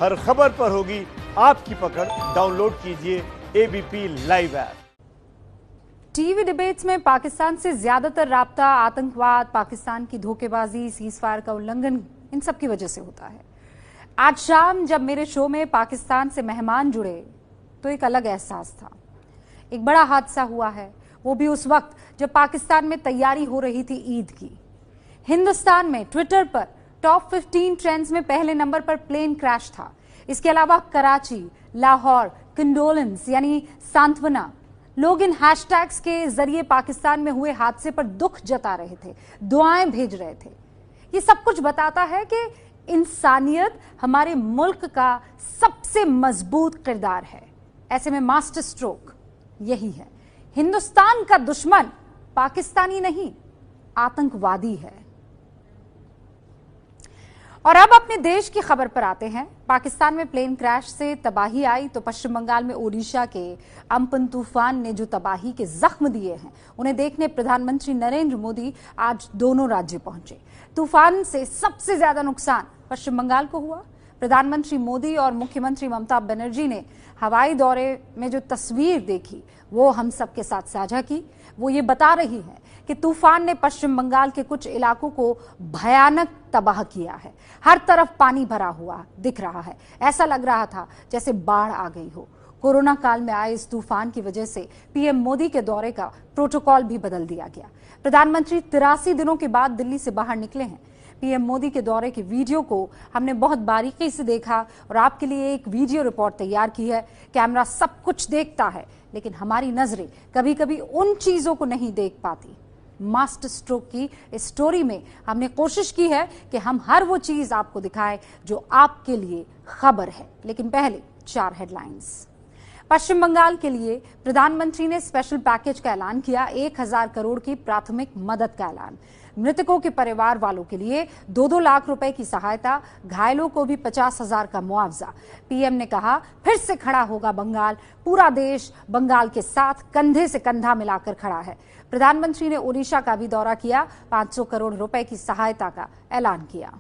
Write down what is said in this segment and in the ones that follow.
हर खबर पर होगी आपकी पकड़। डाउनलोड कीजिए ABP live app. TV debates में पाकिस्तान से ज्यादातर राब्ता आतंकवाद, पाकिस्तान की धोखेबाजी, सीजफायर का उल्लंघन, इन सब की वजह से होता है। आज शाम जब मेरे शो में पाकिस्तान से मेहमान जुड़े तो एक अलग एहसास था। एक बड़ा हादसा हुआ है, वो भी उस वक्त जब पाकिस्तान में तैयारी हो रही थी ईद की। हिंदुस्तान में ट्विटर पर टॉप 15 ट्रेंड्स में पहले नंबर पर प्लेन क्रैश था। इसके अलावा कराची, लाहौर, कंडोलेंस यानी सांत्वना, लोग इन हैशटैग्स के जरिए पाकिस्तान में हुए हादसे पर दुख जता रहे थे, दुआएं भेज रहे थे। ये सब कुछ बताता है कि इंसानियत हमारे मुल्क का सबसे मजबूत किरदार है। ऐसे में मास्टर स्ट्रोक यही है, हिंदुस्तान का दुश्मन पाकिस्तानी नहीं, आतंकवादी है। और अब अपने देश की खबर पर आते हैं। पाकिस्तान में प्लेन क्रैश से तबाही आई तो पश्चिम बंगाल में ओडिशा के अम्पन तूफान ने जो तबाही के जख्म दिए हैं, उन्हें देखने प्रधानमंत्री नरेंद्र मोदी आज दोनों राज्य पहुंचे। तूफान से सबसे ज्यादा नुकसान पश्चिम बंगाल को हुआ। प्रधानमंत्री मोदी और मुख्यमंत्री ममता बनर्जी ने हवाई दौरे में जो तस्वीर देखी वो हम सबके साथ साझा की। वो ये बता रही है कि तूफान ने पश्चिम बंगाल के कुछ इलाकों को भयानक तबाह किया है। हर तरफ पानी भरा हुआ दिख रहा है, ऐसा लग रहा था जैसे बाढ़ आ गई हो। कोरोना काल में आए इस तूफान की वजह से पीएम मोदी के दौरे का प्रोटोकॉल भी बदल दिया गया। प्रधानमंत्री 83 दिनों के बाद दिल्ली से बाहर निकले हैं। पीएम मोदी के दौरे के वीडियो को हमने बहुत बारीकी से देखा और आपके लिए एक वीडियो रिपोर्ट तैयार की है। कैमरा सब कुछ देखता है, लेकिन हमारी नजरें कभी कभी उन चीजों को नहीं देख पाती। मास्टर स्ट्रोक की इस स्टोरी में हमने कोशिश की है कि हम हर वो चीज आपको दिखाएं जो आपके लिए खबर है। लेकिन पहले 4 हेडलाइंस। पश्चिम बंगाल के लिए प्रधानमंत्री ने स्पेशल पैकेज का ऐलान किया। 1000 करोड़ की प्राथमिक मदद का ऐलान। मृतकों के परिवार वालों के लिए 2-2 लाख रुपए की सहायता, घायलों को भी 50,000 का मुआवजा। पीएम ने कहा फिर से खड़ा होगा बंगाल, पूरा देश बंगाल के साथ कंधे से कंधा मिलाकर खड़ा है। प्रधानमंत्री ने ओडिशा का भी दौरा किया, 500 करोड़ रुपए की सहायता का ऐलान किया।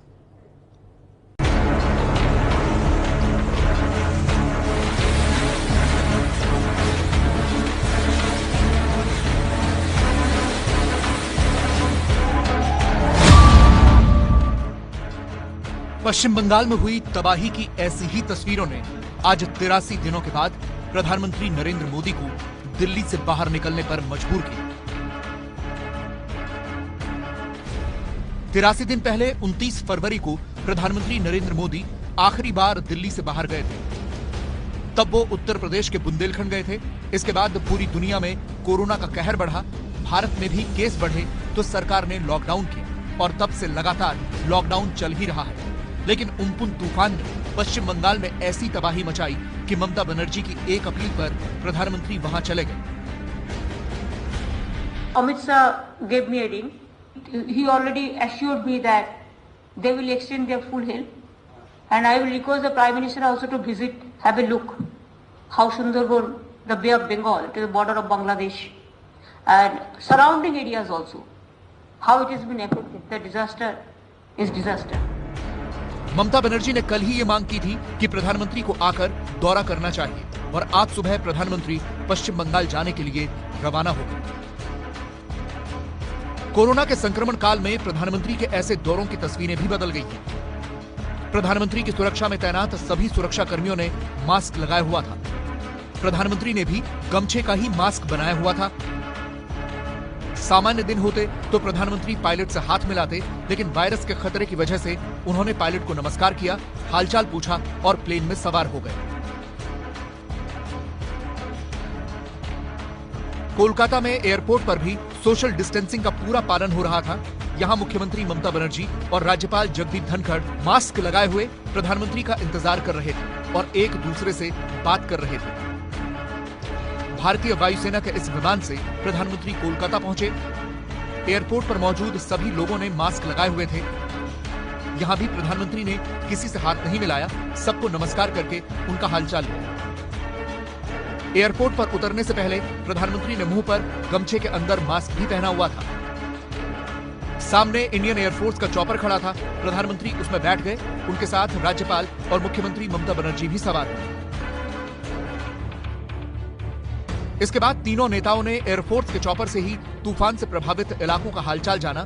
पश्चिम बंगाल में हुई तबाही की ऐसी ही तस्वीरों ने आज 83 दिनों के बाद प्रधानमंत्री नरेंद्र मोदी को दिल्ली से बाहर निकलने पर मजबूर किया। 83 दिन पहले 29 फरवरी को प्रधानमंत्री नरेंद्र मोदी आखिरी बार दिल्ली से बाहर गए थे। तब वो उत्तर प्रदेश के बुंदेलखंड गए थे। इसके बाद पूरी दुनिया में कोरोना का कहर बढ़ा, भारत में भी केस बढ़े तो सरकार ने लॉकडाउन किया और तब से लगातार लॉकडाउन चल ही रहा है। लेकिन उम्पुन तूफान ने पश्चिम बंगाल में ऐसी तबाही मचाई कि ममता बनर्जी की एक अपील पर प्रधानमंत्री वहां चले गए। Amit Shah gave me a ring. He already assured me that they will extend their full help, and I will request the Prime Minister also to visit, have a look how Sundarban, the Bay of Bengal, to the border of Bangladesh, and surrounding areas also, how it has been affected. The disaster is disaster. Mamata Banerjee ने कल ही ये मांग की थी कि प्रधानमंत्री को आकर दौरा करना चाहिए और आज सुबह प्रधानमंत्री पश्चिम बंगाल जाने के लिए रवाना हो गए। कोरोना के संक्रमण काल में प्रधानमंत्री के ऐसे दौरों की तस्वीरें भी बदल गई हैं। प्रधानमंत्री की सुरक्षा में तैनात सभी सुरक्षा कर्मियों ने मास्क लगाया हुआ था। प्रधानमंत्री ने भी गमछे का ही मास्क बनाया हुआ था। सामान्य दिन होते तो प्रधानमंत्री पायलट से हाथ मिलाते, लेकिन वायरस के खतरे की वजह से उन्होंने पायलट को नमस्कार किया, हालचाल पूछा और प्लेन में सवार हो गए। कोलकाता में एयरपोर्ट पर भी सोशल डिस्टेंसिंग का पूरा पालन हो रहा था। यहां मुख्यमंत्री ममता बनर्जी और राज्यपाल जगदीप धनखड़ मास्क लगाए हुए प्रधानमंत्री का इंतजार कर रहे थे और एक दूसरे से बात कर रहे थे। भारतीय वायुसेना के इस विमान से प्रधानमंत्री कोलकाता पहुंचे। एयरपोर्ट पर मौजूद सभी लोगों ने मास्क लगाए हुए थे। यहां भी प्रधानमंत्री ने किसी से हाथ नहीं मिलाया, सबको नमस्कार करके उनका हालचाल लिया। एयरपोर्ट पर उतरने से पहले प्रधानमंत्री ने मुंह पर गमछे के अंदर मास्क भी पहना हुआ था। सामने इंडियन एयरफोर्स का चॉपर खड़ा था। प्रधानमंत्री उसमें बैठ गए। उनके साथ राज्यपाल और मुख्यमंत्री ममता बनर्जी भी सवार हुए। इसके बाद तीनों नेताओं ने एयरफोर्स के चॉपर से ही तूफान से प्रभावित इलाकों का हालचाल जाना।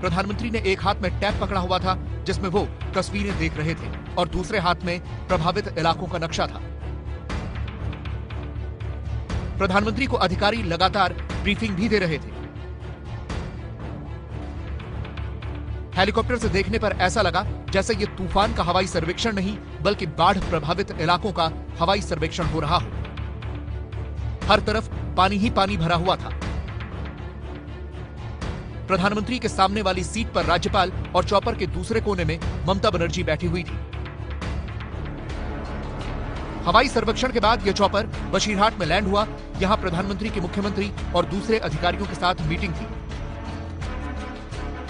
प्रधानमंत्री ने एक हाथ में टैब पकड़ा हुआ था जिसमें वो तस्वीरें देख रहे थे और दूसरे हाथ में प्रभावित इलाकों का नक्शा था। प्रधानमंत्री को अधिकारी लगातार ब्रीफिंग भी दे रहे थे। हेलीकॉप्टर से देखने पर ऐसा लगा जैसे ये तूफान का हवाई सर्वेक्षण नहीं बल्कि बाढ़ प्रभावित इलाकों का हवाई सर्वेक्षण हो रहा हो। हर तरफ पानी ही पानी भरा हुआ था। प्रधानमंत्री के सामने वाली सीट पर राज्यपाल और चॉपर के दूसरे कोने में ममता बनर्जी बैठी हुई थी। हवाई सर्वेक्षण के बाद यह चॉपर बशीरहाट में लैंड हुआ। यहां प्रधानमंत्री के मुख्यमंत्री और दूसरे अधिकारियों के साथ मीटिंग थी।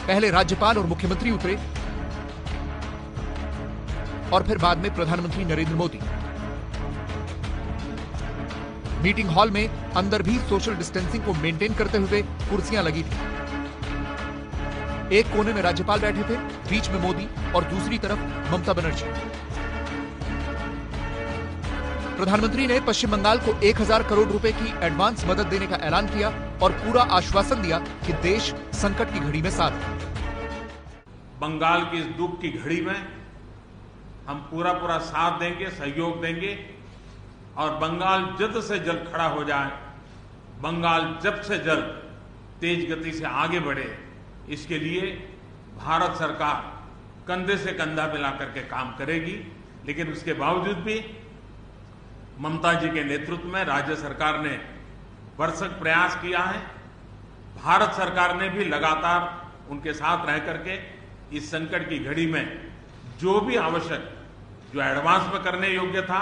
पहले राज्यपाल और मुख्यमंत्री उतरे और फिर बाद में प्रधानमंत्री नरेंद्र मोदी। मीटिंग हॉल में अंदर भी सोशल डिस्टेंसिंग को मेंटेन करते हुए कुर्सियां लगी थी। एक कोने में राज्यपाल बैठे थे, बीच में मोदी और दूसरी तरफ ममता बनर्जी। प्रधानमंत्री ने पश्चिम बंगाल को 1000 करोड़ रुपए की एडवांस मदद देने का ऐलान किया और पूरा आश्वासन दिया कि देश संकट की घड़ी में साथ है। बंगाल की इस दुख की घड़ी में हम पूरा साथ देंगे, सहयोग देंगे और बंगाल जल्द से जल्द खड़ा हो जाए, बंगाल जल्द से जल्द तेज गति से आगे बढ़े, इसके लिए भारत सरकार कंधे से कंधा मिला करके काम करेगी। लेकिन उसके बावजूद भी ममता जी के नेतृत्व में राज्य सरकार ने भरसक प्रयास किया है। भारत सरकार ने भी लगातार उनके साथ रह करके इस संकट की घड़ी में जो भी आवश्यक, जो एडवांस में करने योग्य था,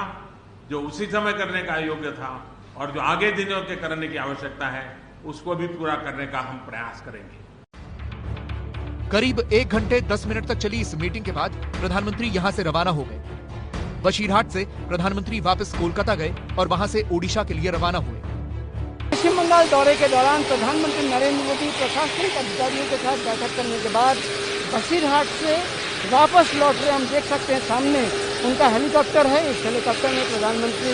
जो उसी समय करने का योग्य था और जो आगे दिनों के करने की आवश्यकता है, उसको भी पूरा करने का हम प्रयास करेंगे। करीब 1 घंटे 10 मिनट तक चली इस मीटिंग के बाद प्रधानमंत्री यहां से रवाना हो गए। बशीरहाट से प्रधानमंत्री वापस कोलकाता गए और वहां से ओडिशा के लिए रवाना हुए। पश्चिम बंगाल दौरे के दौरान प्रधानमंत्री नरेंद्र मोदी प्रशासनिक अधिकारियों के साथ बैठक करने के बाद बशीरहाट से वापस लौट रहे। हम देख सकते हैं सामने उनका हेलीकॉप्टर है। इस हेलीकॉप्टर में प्रधानमंत्री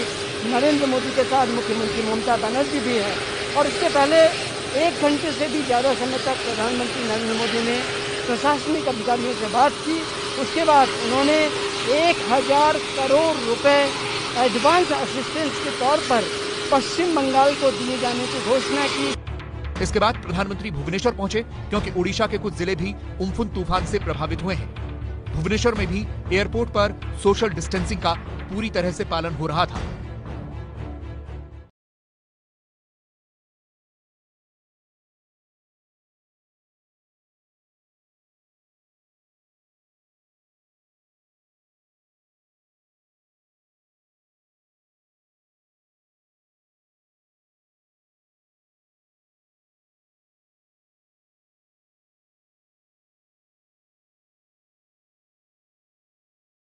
नरेंद्र मोदी के साथ मुख्यमंत्री ममता बनर्जी भी है। और इससे पहले 1 घंटे से भी ज़्यादा समय तक प्रधानमंत्री नरेंद्र मोदी ने प्रशासनिक अधिकारियों से बात की। उसके बाद उन्होंने 1000 करोड़ रुपए एडवांस असिस्टेंस के तौर पर पश्चिम बंगाल को दिए जाने की घोषणा की। इसके बाद प्रधानमंत्री भुवनेश्वर पहुंचे क्योंकि ओडिशा के कुछ जिले भी उम्फुन तूफान से प्रभावित हुए हैं। भुवनेश्वर में भी एयरपोर्ट पर सोशल डिस्टेंसिंग का पूरी तरह से पालन हो रहा था।